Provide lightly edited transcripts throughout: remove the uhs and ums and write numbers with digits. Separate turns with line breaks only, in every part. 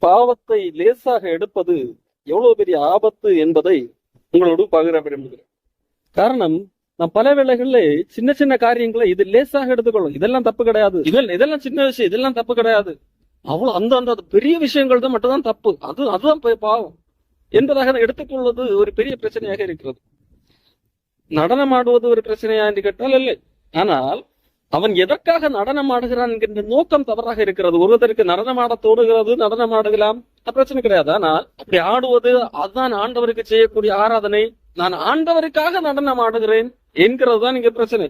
பாவத்தை லேசாக எடுப்பது எவ்வளவு பெரிய ஆபத்து என்பதை உங்களோடு பகிர விரும்புகிறேன். காரணம், நான் பல வேளைகள்ல சின்ன சின்ன காரியங்களை இது லேசாக எடுத்துக்கொள்ளும். இதெல்லாம் தப்பு கிடையாது, இதெல்லாம் சின்ன விஷயம், இதெல்லாம் தப்பு கிடையாது, அவ்வளவு அந்த பெரிய விஷயங்கள் தான் மட்டும்தான் தப்பு, அதுதான் பாவம் என்பதாக எடுத்துக்கொள்வது ஒரு பெரிய பிரச்சனையாக இருக்கிறது. நடனம் ஆடுவது ஒரு பிரச்சனையா என்று கேட்டால் இல்லை. ஆனால் அவன் எதற்காக நடனம் ஆடுகிறான் என்கின்ற நோக்கம் தவறாக இருக்கிறது. ஒருவருக்கு நடனம் ஆட தோடுகிறது, நடனம் ஆடுகலாம், பிரச்சனை கிடையாது. ஆனால் அப்படி ஆடுவது அதுதான் ஆண்டவருக்கு செய்யக்கூடிய ஆராதனை, நான் ஆண்டவருக்காக நடனம் ஆடுகிறேன் என்கிறது தான் இங்க பிரச்சனை.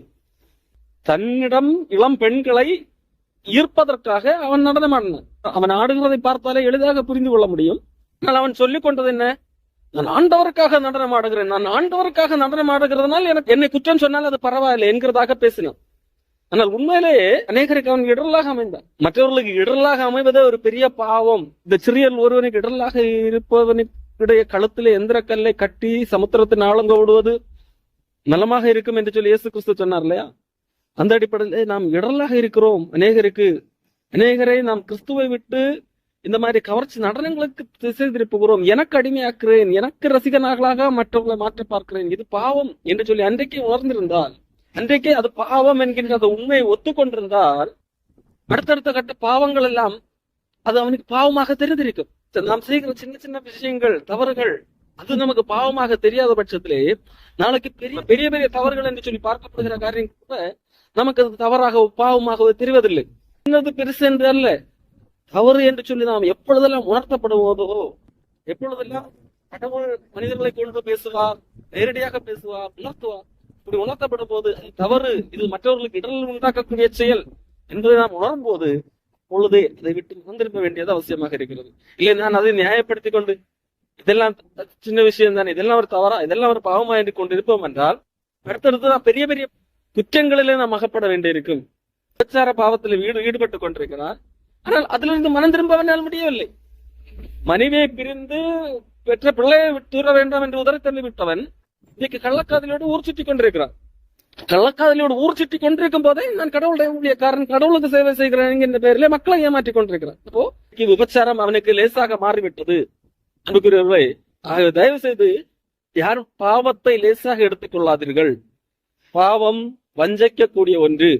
தன்னிடம் இளம் பெண்களை ஈர்ப்பதற்காக அவன் நடனம் ஆடினான். அவன் ஆடுகிறதை பார்த்தாலே எளிதாக புரிந்து கொள்ள முடியும். ஆனால் அவன் சொல்லிக் கொண்டது என்ன? நான் ஆண்டவருக்காக நடனம் ஆடுகிறேன், நான் ஆண்டவருக்காக நடனம் ஆடுகிறதுனால் எனக்கு என்னை குற்றம் சொன்னால் அது பரவாயில்லை என்கிறதாக பேசினான். ஆனால் உண்மையிலேயே அநேகருக்கு அவன் இடரலாக அமைந்தான். மற்றவர்களுக்கு இடரலாக அமைவதே ஒரு பெரிய பாவம். இந்த சிறியல் ஒருவனுக்கு இடரலாக இருப்பவனுடைய கழுத்திலே எந்திர கல்லை கட்டி சமுத்திரத்தின் ஆழங்க விடுவது நலமாக இருக்கும் என்று சொல்லி இயேசு கிறிஸ்து சொன்னார் இல்லையா? அந்த அடிப்படையிலே நாம் இடரலாக இருக்கிறோம். அநேகரை நாம் கிறிஸ்துவை விட்டு இந்த மாதிரி கவர்ச்சி நடனங்களுக்கு திசை திருப்புகிறோம். எனக்கு அடிமையாக்குறேன், எனக்கு ரசிகனாகலாக மற்றவர்களை மாற்ற பார்க்கிறேன், இது பாவம் என்று சொல்லி அன்றைக்கே உணர்ந்திருந்தால், அன்றைக்கே அது பாவம் என்கின்ற அந்த உண்மையை ஒத்துக்கொண்டிருந்தால், அடுத்தடுத்த கட்ட பாவங்கள் எல்லாம் அது அவனுக்கு பாவமாக தெரிந்திருக்கும். நாம் செய்கிற சின்ன சின்ன விஷயங்கள், தவறுகள், அது நமக்கு பாவமாக தெரியாத பட்சத்திலே நாளைக்கு பெரிய பெரிய தவறுகள் என்று சொல்லி பார்க்கப்படுகிற காரியம் கூட நமக்கு அது தவறாக பாவமாக தெரிவதில்லை. சின்னது பெருசு என்று அல்ல, தவறு என்று சொல்லி நாம் எப்பொழுதெல்லாம் உணர்த்தப்படுவதோ, எப்பொழுதெல்லாம் கடவுள் மனிதர்களை கொண்டு பேசுவார், நேரடியாக பேசுவார், உணர்த்துவார், இப்படி உணர்த்தப்படும் போது தவறு, இது மற்றவர்களுக்கு இடரில் உண்டாக்கக்கூடிய செயல் என்பதை நாம் உணரும் போது பொழுதே அதை விட்டு வந்திருக்க வேண்டியது அவசியமாக இருக்கிறது. இல்லை நான் அதை நியாயப்படுத்திக் கொண்டு இதெல்லாம் சின்ன விஷயம் தானே, இதெல்லாம் ஒரு தவறா, இதெல்லாம் ஒரு பாவமா என்று கொண்டிருப்போம் என்றால் அடுத்தடுத்து நான் பெரிய பெரிய குற்றங்களிலே நாம் அகப்பட வேண்டியிருக்கும். விபச்சார பாவத்தில் ஈடுபட்டுக் கொண்டிருக்கிறார், ஆனால் அதிலிருந்து மனம் திரும்பவனால் முடியவில்லை. மனைவியை பிரிந்து பெற்ற பிள்ளையை தூர வேண்டாம் என்று உதறி தள்ளி விட்டவன் இன்னைக்கு கள்ளக்காதலோடு ஊர் சுற்றி கொண்டிருக்கிறான். கள்ளக்காதலோடு ஊர் சுற்றி கொண்டிருக்கும் போதே நான் கடவுளுடைய ஊழியக்காரன், கடவுளுக்கு சேவை செய்கிறேன் என்ற பெயரிலே மக்களை ஏமாற்றிக் கொண்டிருக்கிறான். அப்போ விபச்சாரம் அவனுக்கு லேசாக மாறிவிட்டது. அன்புக்குரியவர்களே, தயவு செய்து யாரும் பாவத்தை லேசாக எடுத்துக் கொள்ளாதீர்கள். பாவம் வஞ்சைக்கக்கூடிய ஒன்று.